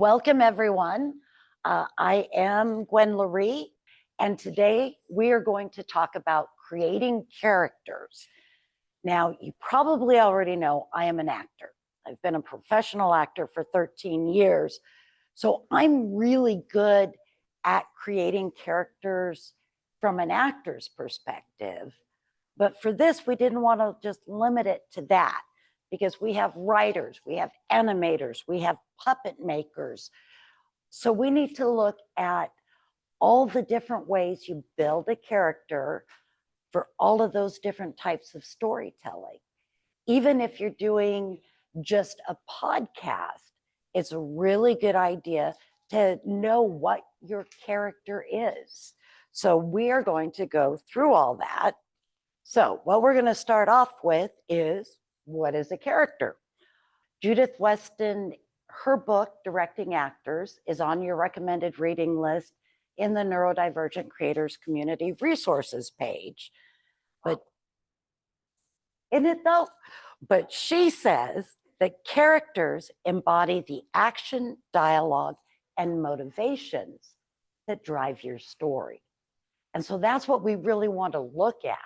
Welcome, everyone. I am Gwen Laree, and today we are going to talk about creating characters. Now, you probably already know I am an actor. I've been a professional actor for 13 years, so I'm really good at creating characters from an actor's perspective. But for this, we didn't want to just limit it to that, because we have writers, we have animators, we have puppet makers. So we need to look at all the different ways you build a character for all of those different types of storytelling. Even if you're doing just a podcast, it's a really good idea to know what your character is. So we are going to go through all that. So what we're going to start off with is, what is a character? Judith Weston, her book, Directing Actors, is on your recommended reading list in the Neurodivergent Creators Community Resources page. But in it though, but she says that characters embody the action, dialogue, and motivations that drive your story. And so that's what we really want to look at,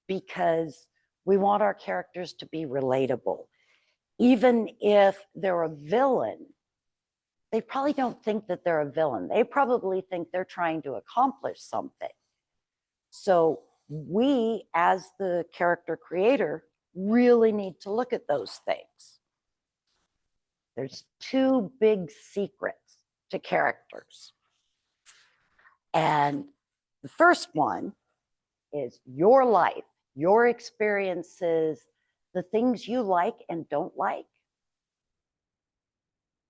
because we want our characters to be relatable. Even if they're a villain, they probably don't think that they're a villain. They probably think they're trying to accomplish something. So we, as the character creator, really need to look at those things. There's two big secrets to characters. And the first one is your life, your experiences, the things you like and don't like.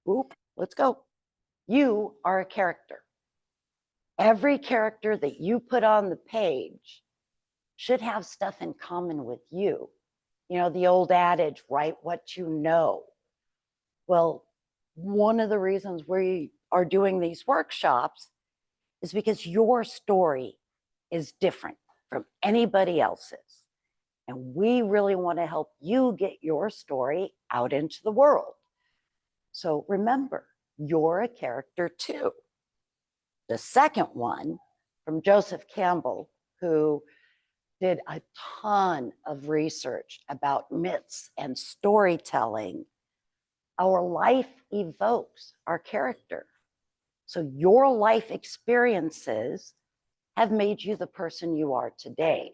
Oop, let's go. You are a character. Every character that you put on the page should have stuff in common with you. You know, the old adage, write what you know. Well, one of the reasons we are doing these workshops is because your story is different from anybody else's. And we really want to help you get your story out into the world. So remember, you're a character too. The second one, from Joseph Campbell, who did a ton of research about myths and storytelling. Our life evokes our character. So your life experiences have made you the person you are today.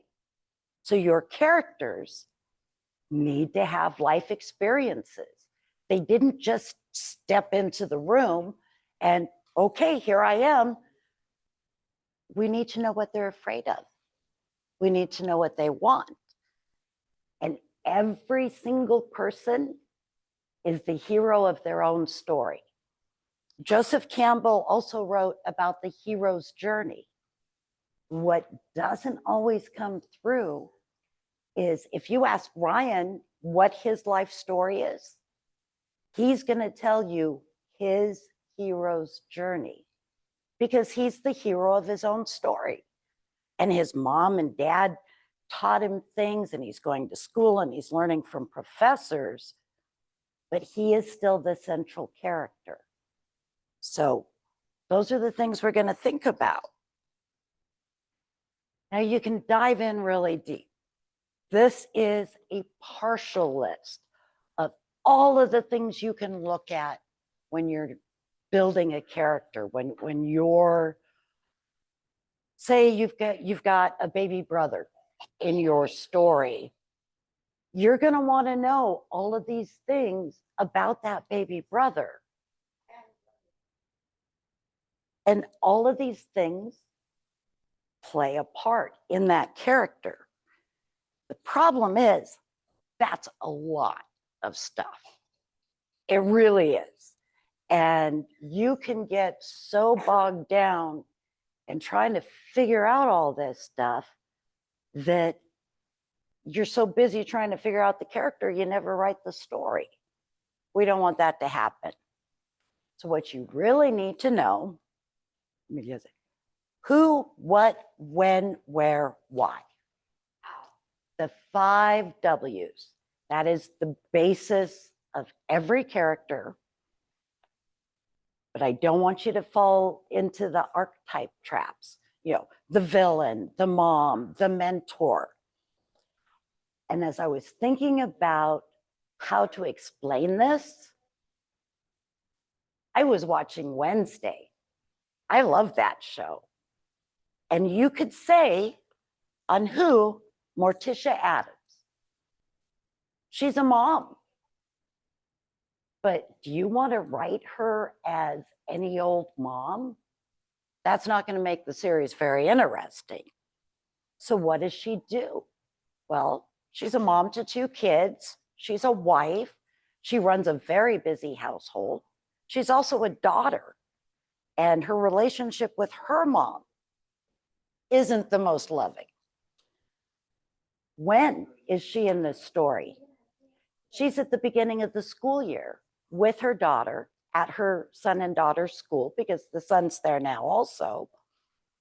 So your characters need to have life experiences. They didn't just step into the room and, okay, here I am. We need to know what they're afraid of. We need to know what they want. And every single person is the hero of their own story. Joseph Campbell also wrote about the hero's journey. What doesn't always come through is, if you ask Ryan what his life story is, he's going to tell you his hero's journey, because he's the hero of his own story. And his mom and dad taught him things, and he's going to school and he's learning from professors, but he is still the central character. So those are the things we're going to think about. Now you can dive in really deep. This is a partial list of all of the things you can look at when you're building a character, when you're, say you've got a baby brother in your story. You're going to want to know all of these things about that baby brother. And all of these things play a part in that character. The problem is, that's a lot of stuff. It really is. And you can get so bogged down in trying to figure out all this stuff that you're so busy trying to figure out the character, you never write the story. We don't want that to happen. So what you really need to know, let me just say, who, what, when, where, why. The 5 W's. That is the basis of every character. but I don't want you to fall into the archetype traps, you know, the villain, the mom, the mentor. And as I was thinking about how to explain this, I was watching Wednesday. I love that show. And you could say on who, Morticia Addams. She's a mom. But do you want to write her as any old mom? That's not going to make the series very interesting. So what does she do? Well, she's a mom to 2 kids. She's a wife. She runs a very busy household. She's also a daughter. And her relationship with her mom isn't the most loving. When is she in this story? She's at the beginning of the school year with her daughter at her son and daughter's school, because the son's there now also,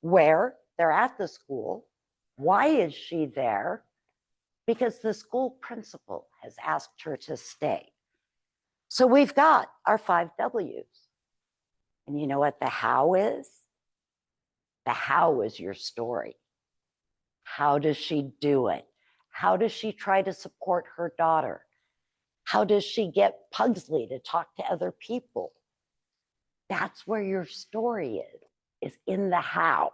where they're at the school. Why is she there? Because the school principal has asked her to stay. So we've got our 5 W's. And you know what the how is? The how is your story. How does she do it? How does she try to support her daughter? How does she get Pugsley to talk to other people? That's where your story is in the how.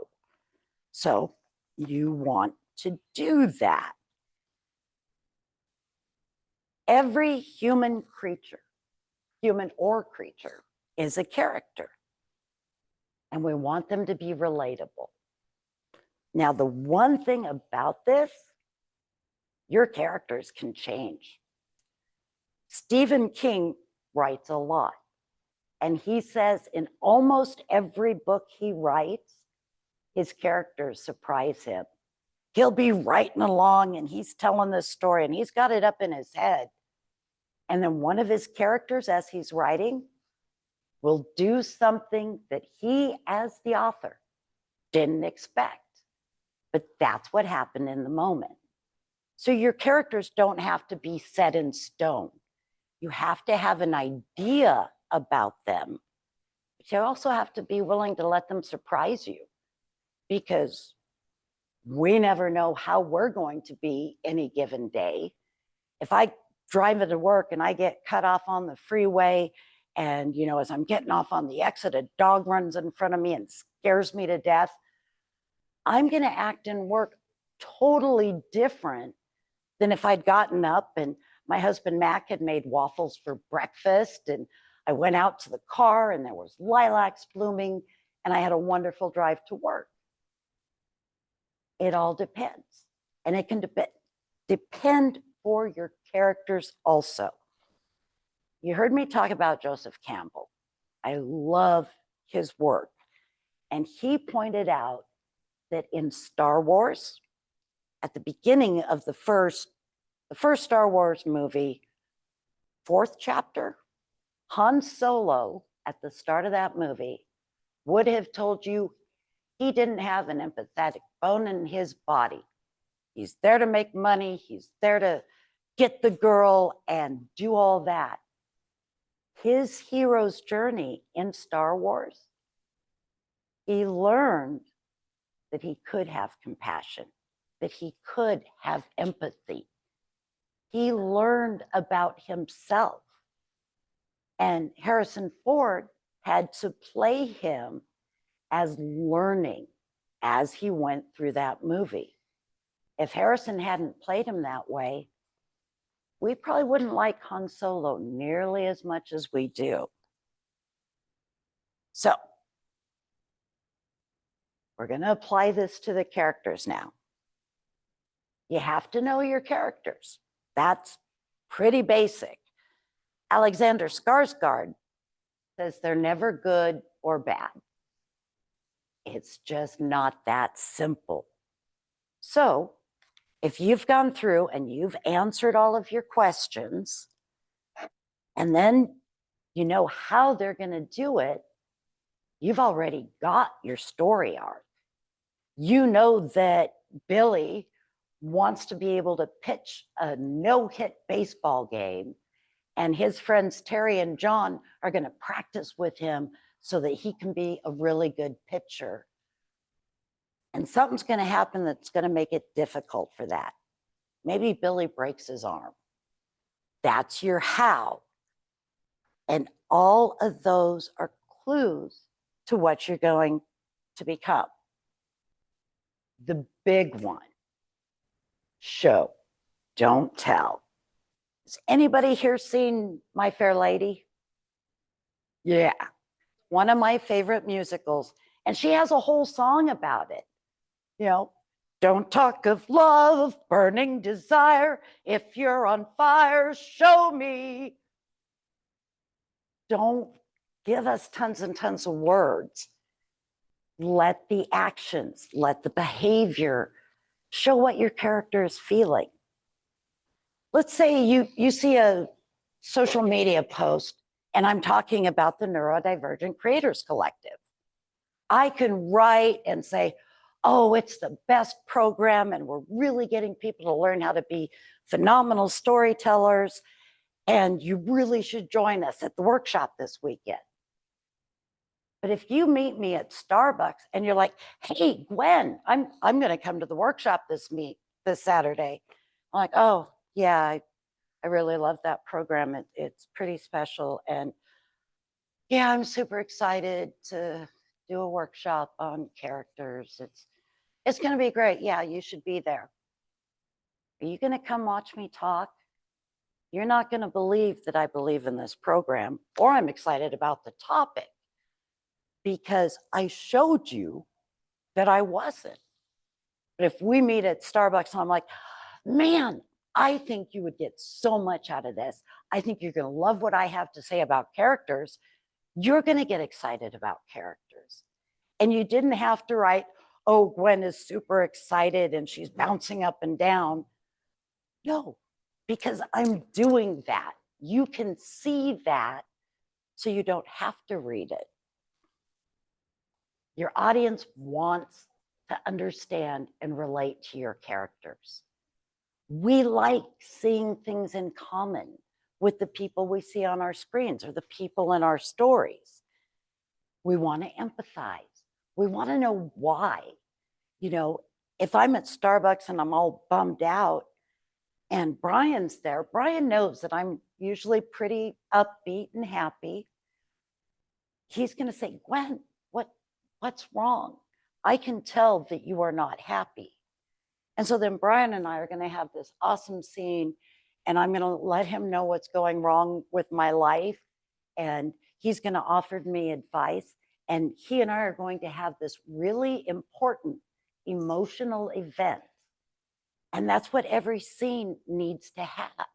So you want to do that. Every human creature, human or creature, is a character. And we want them to be relatable. Now, the one thing about this, your characters can change. Stephen King writes a lot. And he says in almost every book he writes, his characters surprise him. He'll be writing along and he's telling this story and he's got it up in his head. And then one of his characters, as he's writing, will do something that he, as the author, didn't expect. But that's what happened in the moment. So your characters don't have to be set in stone. You have to have an idea about them, but you also have to be willing to let them surprise you, because we never know how we're going to be any given day. If I drive into work and I get cut off on the freeway, and you know, as I'm getting off on the exit, a dog runs in front of me and scares me to death, I'm going to act in work totally different than if I'd gotten up and my husband Mac had made waffles for breakfast and I went out to the car and there was lilacs blooming and I had a wonderful drive to work. It all depends. And it can depend for your characters also. You heard me talk about Joseph Campbell. I love his work. And he pointed out that in Star Wars, at the beginning of the first Star Wars movie, 4th chapter, Han Solo, at the start of that movie, would have told you he didn't have an empathetic bone in his body. He's there to make money. He's there to get the girl and do all that. His hero's journey in Star Wars, he learned that he could have compassion, that he could have empathy. He learned about himself. And Harrison Ford had to play him as learning as he went through that movie. If Harrison hadn't played him that way, we probably wouldn't like Han Solo nearly as much as we do. So we're going to apply this to the characters now. You have to know your characters. That's pretty basic. Alexander Skarsgård says they're never good or bad. It's just not that simple. So if you've gone through and you've answered all of your questions, and then you know how they're going to do it, you've already got your story arc. You know that Billy wants to be able to pitch a no-hit baseball game, and his friends Terry and John are going to practice with him so that he can be a really good pitcher. And something's going to happen that's going to make it difficult for that. Maybe Billy breaks his arm. That's your how. And all of those are clues to what you're going to become. The big one, show, don't tell. Has anybody here seen My Fair Lady? Yeah, one of my favorite musicals. And she has a whole song about it. You know, don't talk of love, burning desire. If you're on fire, show me. Don't give us tons and tons of words. Let the actions, let the behavior show what your character is feeling. Let's say you see a social media post and I'm talking about the Neurodivergent Creators Collective. I can write and say, oh, it's the best program and we're really getting people to learn how to be phenomenal storytellers, and you really should join us at the workshop this weekend. But if you meet me at Starbucks and you're like, hey, Gwen, I'm going to come to the workshop this Saturday. I'm like, oh, yeah, I really love that program. It's pretty special. And yeah, I'm super excited to do a workshop on characters. It's going to be great. Yeah, you should be there. Are you going to come watch me talk? You're not going to believe that I believe in this program, or I'm excited about the topic, because I showed you that I wasn't. But if we meet at Starbucks and I'm like, man, I think you would get so much out of this. I think you're going to love what I have to say about characters. You're going to get excited about characters. And you didn't have to write, oh, Gwen is super excited and she's bouncing up and down. No, because I'm doing that. You can see that, so you don't have to read it. Your audience wants to understand and relate to your characters. We like seeing things in common with the people we see on our screens or the people in our stories. We want to empathize. We want to know why. You know, if I'm at Starbucks and I'm all bummed out and Brian's there, Brian knows that I'm usually pretty upbeat and happy. He's going to say, Gwen, what's wrong? I can tell that you are not happy. And so then Brian and I are going to have this awesome scene, and I'm going to let him know what's going wrong with my life. And he's going to offer me advice. And he and I are going to have this really important emotional event. And that's what every scene needs to have,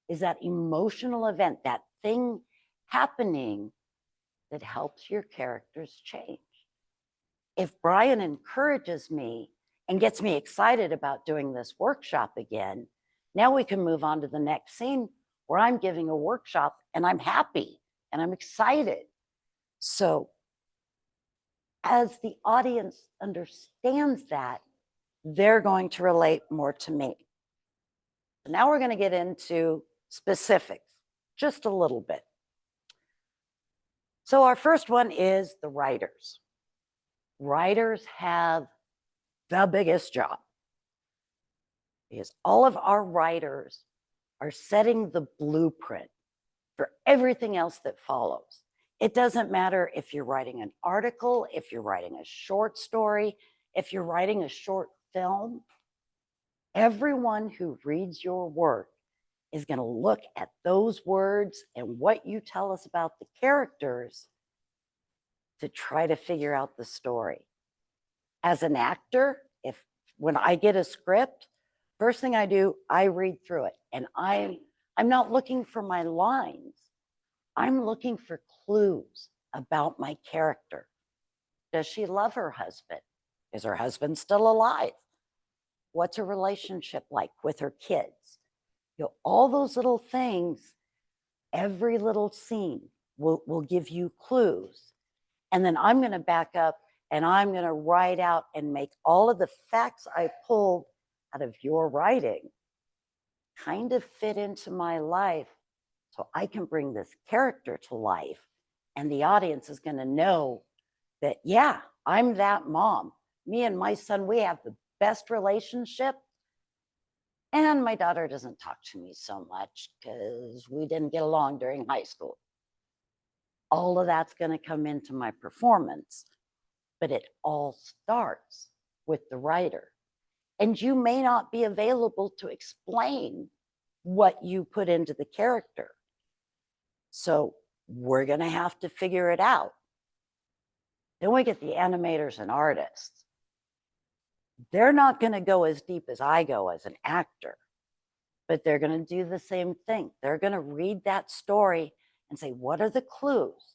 is that emotional event, that thing happening that helps your characters change. If Brian encourages me and gets me excited about doing this workshop again, now we can move on to the next scene where I'm giving a workshop and I'm happy and I'm excited. So as the audience understands that, they're going to relate more to me. Now we're going to get into specifics, just a little bit. So our first one is the writers. Writers have the biggest job, because all of our writers are setting the blueprint for everything else that follows. It doesn't matter if you're writing an article, if you're writing a short story, if you're writing a short film. Everyone who reads your work is going to look at those words and what you tell us about the characters to try to figure out the story. As an actor, when I get a script, first thing I do, I read through it, and I'm not looking for my lines. I'm looking for clues about my character. Does she love her husband? Is her husband still alive? What's her relationship like with her kids? You know, all those little things, every little scene will give you clues. And then I'm going to back up and I'm going to write out and make all of the facts I pulled out of your writing kind of fit into my life, so I can bring this character to life And the audience is going to know that, yeah, I'm that mom. Me and my son, we have the best relationship. And my daughter doesn't talk to me so much because we didn't get along during high school. All of that's going to come into my performance, but it all starts with the writer. And you may not be available to explain what you put into the character. So we're going to have to figure it out. Then we get the animators and artists. They're not going to go as deep as I go as an actor, but they're going to do the same thing. They're going to read that story and say, what are the clues?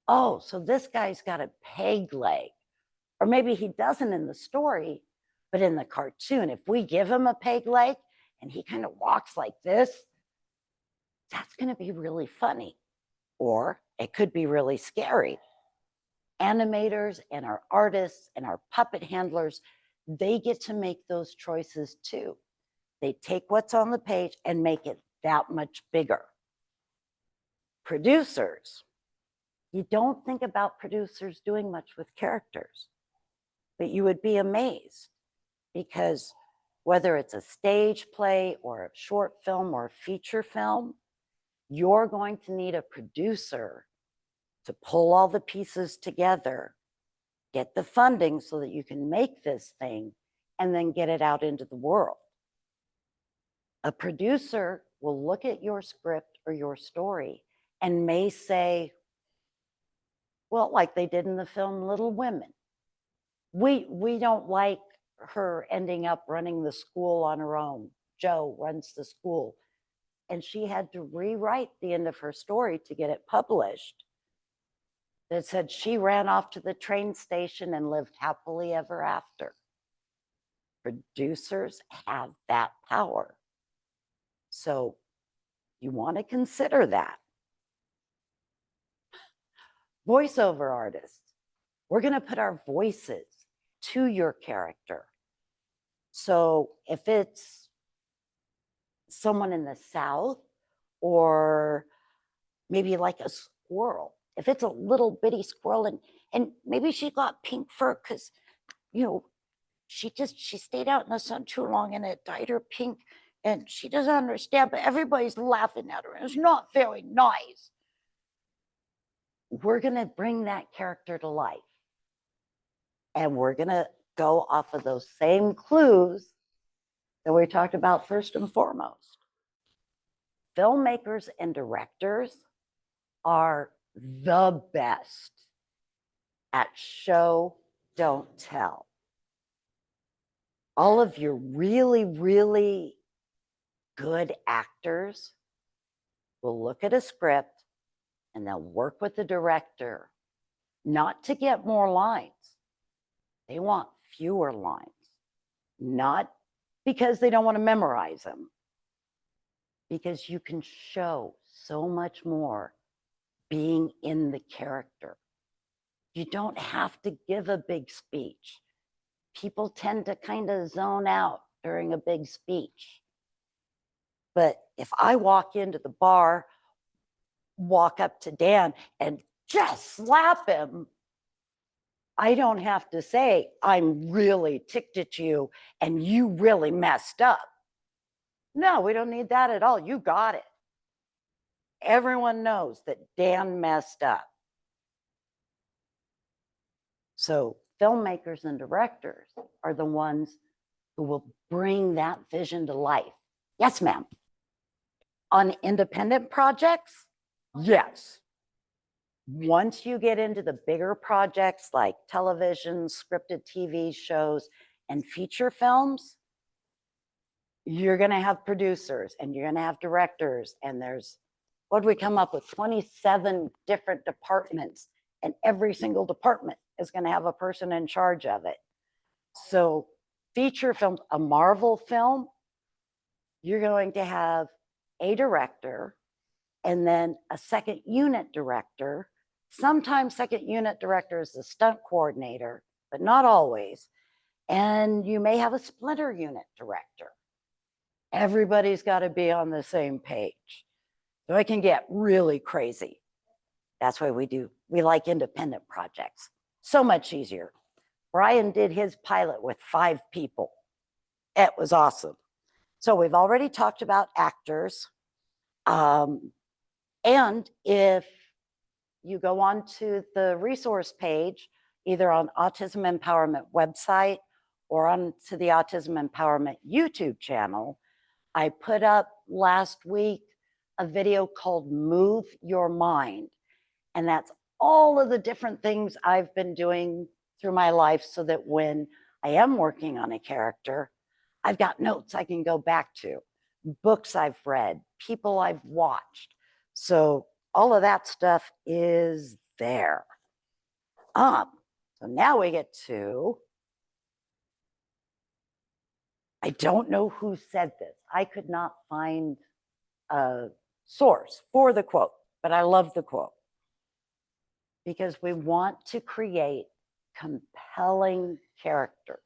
Oh, so this guy's got a peg leg. Or maybe he doesn't in the story, but in the cartoon, if we give him a peg leg and he kind of walks like this, that's going to be really funny. Or it could be really scary. Animators and our artists and our puppet handlers, they get to make those choices too. They take what's on the page and make it that much bigger. Producers, you don't think about producers doing much with characters, but you would be amazed because whether it's a stage play or a short film or a feature film, you're going to need a producer to pull all the pieces together, get the funding so that you can make this thing, and then get it out into the world. A producer will look at your script or your story and may say, well, like they did in the film Little Women, we don't like her ending up running the school on her own. Jo runs the school. And she had to rewrite the end of her story to get it published. That said she ran off to the train station and lived happily ever after. Producers have that power. So you want to consider that. Voiceover artists, we're going to put our voices to your character. So if it's someone in the South, or maybe like a squirrel, if it's a little bitty squirrel and maybe she got pink fur because, you know, she stayed out in the sun too long and it dyed her pink and she doesn't understand, but everybody's laughing at her and it's not very nice. We're going to bring that character to life. And we're going to go off of those same clues that we talked about first and foremost. Filmmakers and directors are the best at show, don't tell. All of your really, really good actors will look at a script and they'll work with the director, not to get more lines. They want fewer lines, not because they don't want to memorize them, because you can show so much more being in the character. You don't have to give a big speech. People tend to kind of zone out during a big speech. But if I walk into the bar, walk up to Dan and just slap him, I don't have to say, I'm really ticked at you and you really messed up. No, we don't need that at all. You got it. Everyone knows that Dan messed up. So filmmakers and directors are the ones who will bring that vision to life. Yes, ma'am. On independent projects, yes. Once you get into the bigger projects like television, scripted TV shows, and feature films, you're going to have producers and you're going to have directors. And there's, what did we come up with? 27 different departments, and every single department is going to have a person in charge of it. So feature films, a Marvel film, you're going to have a director and then a second unit director. Sometimes second unit director is the stunt coordinator, but not always. And you may have a splinter unit director. Everybody's got to be on the same page. So it can get really crazy. That's why we like independent projects. So much easier. Brian did his pilot with 5 people. It was awesome. So we've already talked about actors. And if you go on to the resource page, either on Autism Empowerment website or onto the Autism Empowerment YouTube channel, I put up last week a video called Move Your Mind. And that's all of the different things I've been doing through my life so that when I am working on a character, I've got notes I can go back to, books I've read, people I've watched. So all of that stuff is there. So now we get to, I don't know who said this. I could not find a source for the quote, but I love the quote. Because we want to create compelling characters.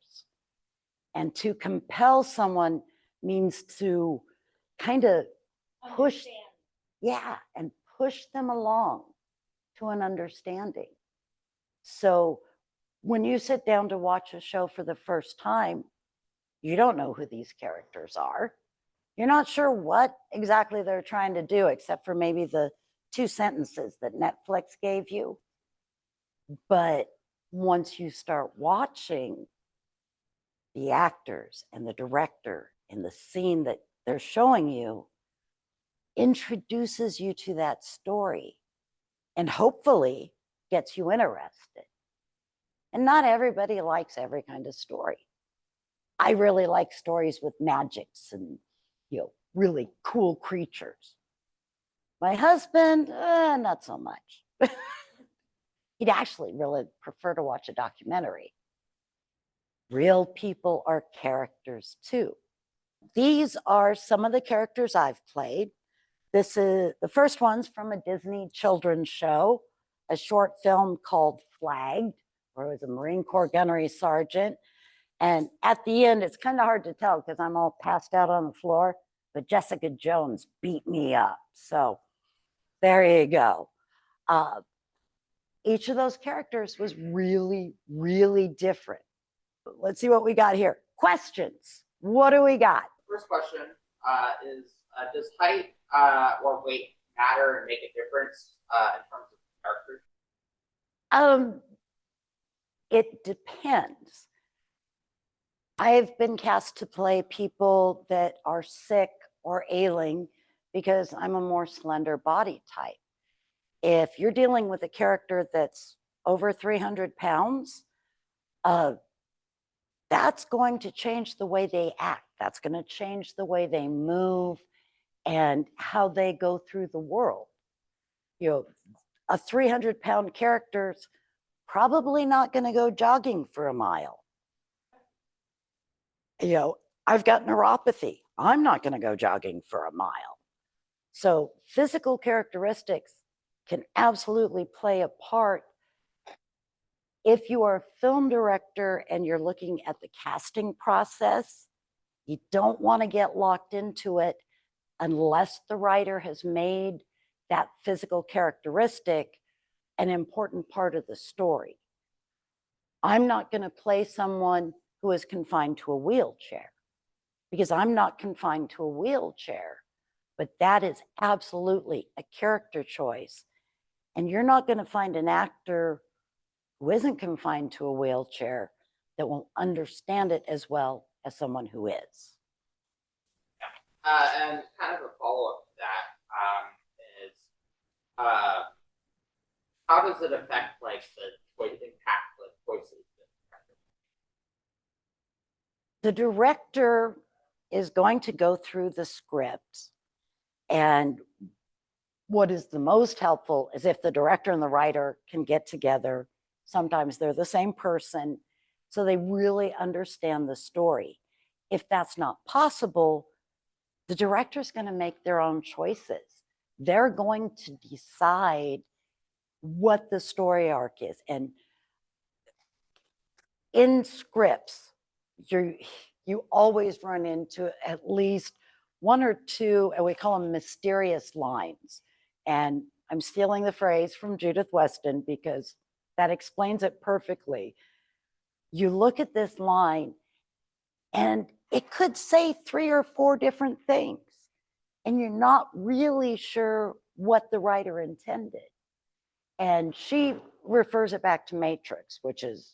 And to compel someone means to kind of push, and push them along to an understanding. So when you sit down to watch a show for the first time, you don't know who these characters are. You're not sure what exactly they're trying to do, except for maybe the 2 sentences that Netflix gave you. But once you start watching, the actors and the director and the scene that they're showing you introduces you to that story and hopefully gets you interested. And not everybody likes every kind of story. I really like stories with magics and, really cool creatures. My husband, not so much. He'd actually really prefer to watch a documentary. Real people are characters too. These are some of the characters I've played. This is the first one's from a Disney children's show, a short film called Flagged, where I was a Marine Corps gunnery sergeant. And at the end, it's kind of hard to tell because I'm all passed out on the floor, but Jessica Jones beat me up. So there you go. Each of those characters was really, really different. Let's see what we got here. Questions. What do we got? First question is, does height or weight matter and make a difference in terms of characters? It depends. I've been cast to play people that are sick or ailing because I'm a more slender body type. If you're dealing with a character that's over 300 pounds, that's going to change the way they act. That's going to change the way they move and how they go through the world. A 300-pound character's probably not going to go jogging for a mile. I've got neuropathy. I'm not going to go jogging for a mile. So physical characteristics can absolutely play a part. If you are a film director and you're looking at the casting process, you don't want to get locked into it unless the writer has made that physical characteristic an important part of the story. I'm not going to play someone who is confined to a wheelchair because I'm not confined to a wheelchair, but that is absolutely a character choice. And you're not going to find an actor who isn't confined to a wheelchair that will understand it as well as someone who is. And kind of a follow-up to that is, how does it affect the impact choices? The director is going to go through the script, and what is the most helpful is if the director and the writer can get together. Sometimes they're the same person, so they really understand the story. If that's not possible, the director's going to make their own choices. They're going to decide what the story arc is. And in scripts, you always run into at least 1 or 2, and we call them mysterious lines. And I'm stealing the phrase from Judith Weston because that explains it perfectly. You look at this line and it could say 3 or 4 different things, and you're not really sure what the writer intended. And she refers it back to Matrix, which is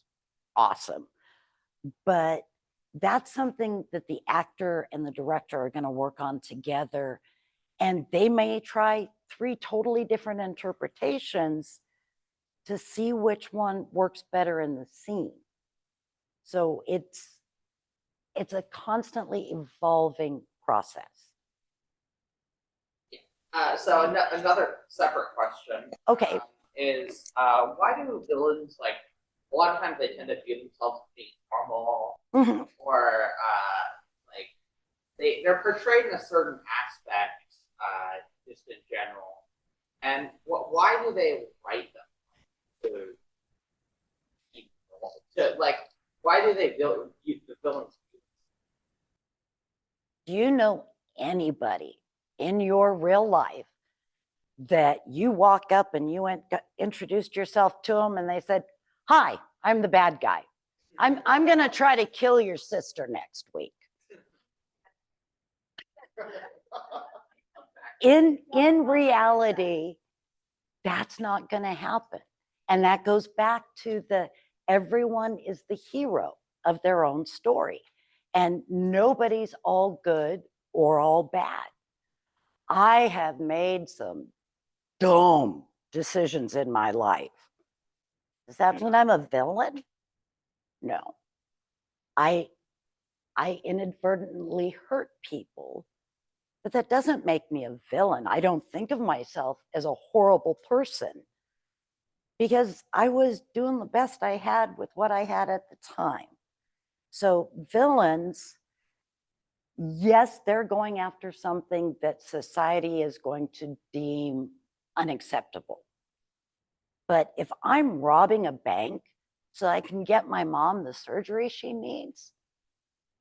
awesome. But that's something that the actor and the director are going to work on together. And they may try 3 totally different interpretations to see which one works better in the scene. So it's a constantly evolving process. So another separate question. Okay. Is why do villains, like, a lot of times they tend to view themselves as being normal, or like they're portrayed in a certain aspect, just in general. And why do they write them to keep like, why do they build the villains? Do you know anybody in your real life that you walk up and you introduced yourself to them and they said, "Hi, I'm the bad guy. I'm going to try to kill your sister next week"? In reality, that's not going to happen. And that goes back to everyone is the hero of their own story. And nobody's all good or all bad. I have made some dumb decisions in my life. Does that mean I'm a villain? No. I inadvertently hurt people, but that doesn't make me a villain. I don't think of myself as a horrible person because I was doing the best I had with what I had at the time. So villains, yes, they're going after something that society is going to deem unacceptable. But if I'm robbing a bank so I can get my mom the surgery she needs,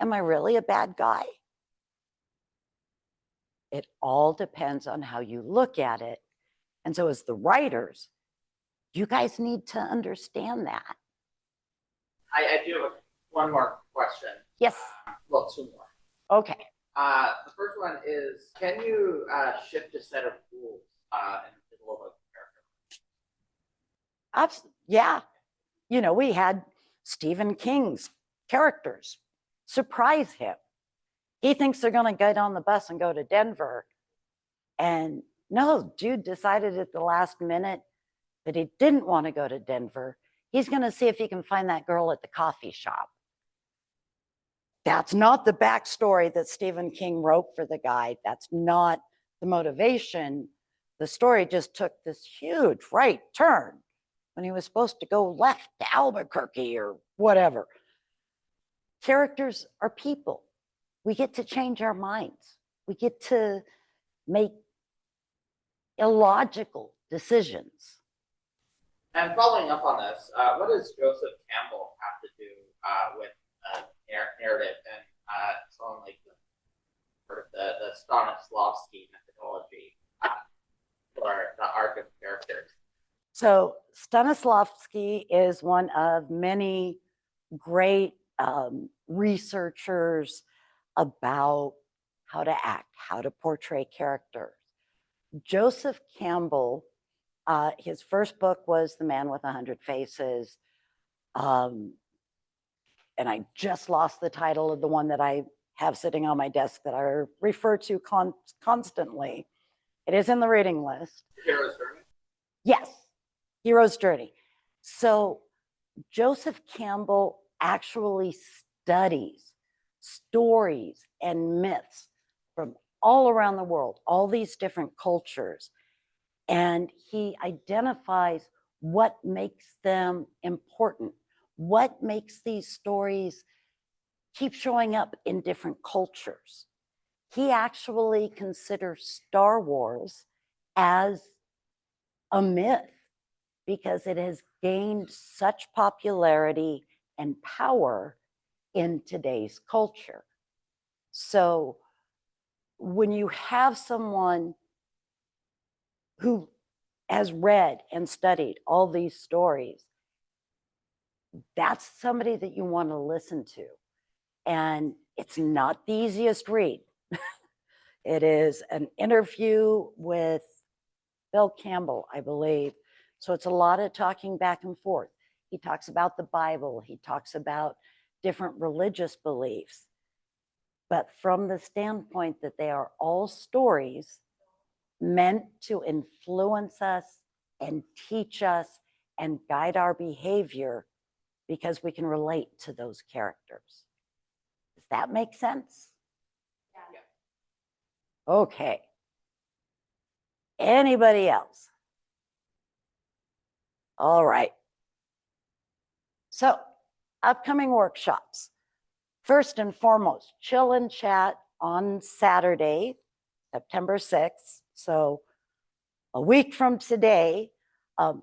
am I really a bad guy? It all depends on how you look at it. And so as the writers, you guys need to understand that. I do have one more question. Yes. Well, 2 more. Okay. The first one is, can you shift a set of rules in the middle of a character? Yeah. You know, we had Stephen King's characters surprise him. He thinks they're going to get on the bus and go to Denver. And no, dude decided at the last minute that he didn't want to go to Denver. He's going to see if he can find that girl at the coffee shop. That's not the backstory that Stephen King wrote for the guy. That's not the motivation. The story just took this huge right turn when he was supposed to go left to Albuquerque or whatever. Characters are people. We get to change our minds. We get to make illogical decisions. And following up on this, what does Joseph Campbell have to do with narrative and someone like the Stanislavski methodology for the arc of characters? So Stanislavski is one of many great researchers about how to act, how to portray characters. Joseph Campbell, his first book was The Man with 100 Faces. And I just lost the title of the one that I have sitting on my desk that I refer to constantly. It is in the reading list. Hero's Journey? Yes, Hero's Journey. So Joseph Campbell actually studies stories and myths from all around the world, all these different cultures. And he identifies what makes them important, what makes these stories keep showing up in different cultures. He actually considers Star Wars as a myth because it has gained such popularity and power in today's culture. So when you have someone who has read and studied all these stories, that's somebody that you want to listen to. And it's not the easiest read. It is an interview with Bill Campbell, I believe. So it's a lot of talking back and forth. He talks about the Bible. He talks about different religious beliefs. But from the standpoint that they are all stories meant to influence us and teach us and guide our behavior, because we can relate to those characters. Does that make sense? Yeah. Okay. Anybody else? All right. So, upcoming workshops. First and foremost, chill and chat on Saturday, September 6th. So, a week from today. I'm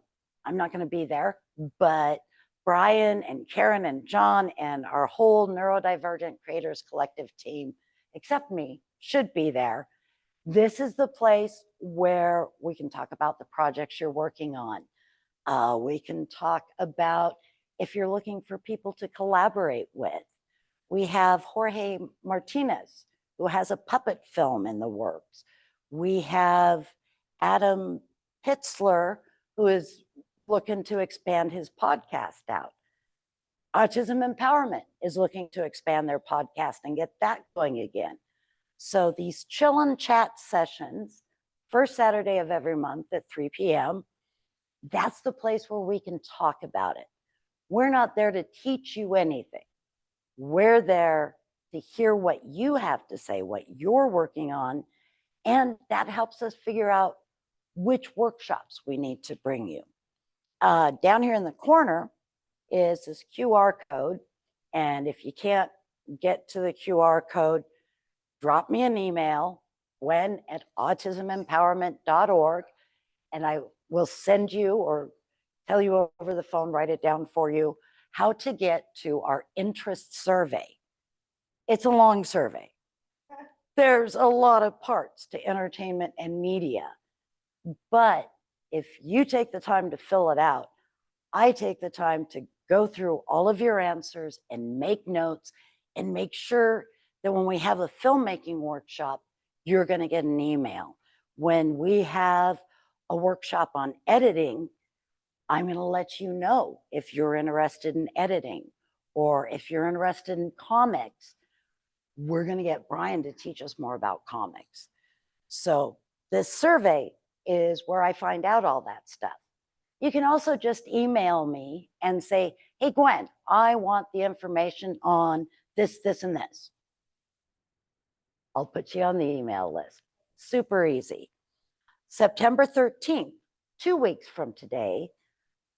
not going to be there, but Brian and Karen and John and our whole Neurodivergent Creators Collective team, except me, should be there. This is the place where we can talk about the projects you're working on. We can talk about if you're looking for people to collaborate with. We have Jorge Martinez, who has a puppet film in the works. We have Adam Pitzler, who is looking to expand his podcast out. Autism Empowerment is looking to expand their podcast and get that going again. So these chill and chat sessions, first Saturday of every month at 3 p.m., that's the place where we can talk about it. We're not there to teach you anything. We're there to hear what you have to say, what you're working on, and that helps us figure out which workshops we need to bring you. Down here in the corner is this QR code, and if you can't get to the QR code, drop me an email, gwen@autismempowerment.org, and I will send you or tell you over the phone, write it down for you, how to get to our interest survey. It's a long survey. There's a lot of parts to entertainment and media, but if you take the time to fill it out, I take the time to go through all of your answers and make notes and make sure that when we have a filmmaking workshop, you're going to get an email. When we have a workshop on editing, I'm going to let you know if you're interested in editing, or if you're interested in comics, we're going to get Brian to teach us more about comics. So this survey is where I find out all that stuff. You can also just email me and say, hey, Gwen, I want the information on this, this, and this. I'll put you on the email list. Super easy. September 13th, 2 weeks from today,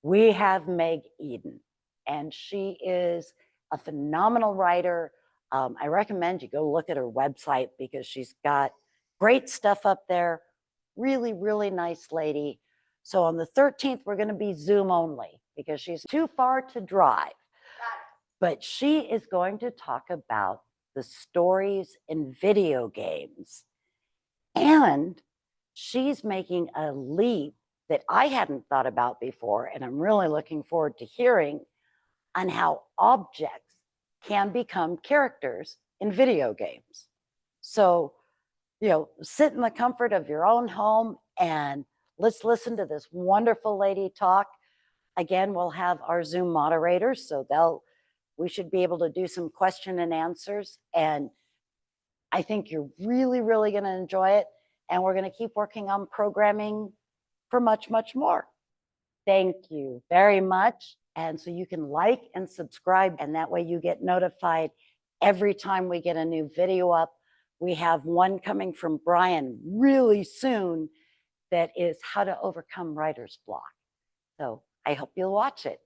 we have Meg Eden, and she is a phenomenal writer. I recommend you go look at her website because she's got great stuff up there. Really, really nice lady. So on the 13th, we're going to be Zoom only because she's too far to drive. But she is going to talk about the stories in video games. And she's making a leap that I hadn't thought about before, and I'm really looking forward to hearing on how objects can become characters in video games. So, sit in the comfort of your own home and let's listen to this wonderful lady talk. Again, we'll have our Zoom moderators, so we should be able to do some question and answers. And I think you're really, really going to enjoy it. And we're going to keep working on programming for much, much more. Thank you very much. And so you can like and subscribe, and that way you get notified every time we get a new video up. We have one coming from Brian really soon that is how to overcome writer's block. So I hope you'll watch it.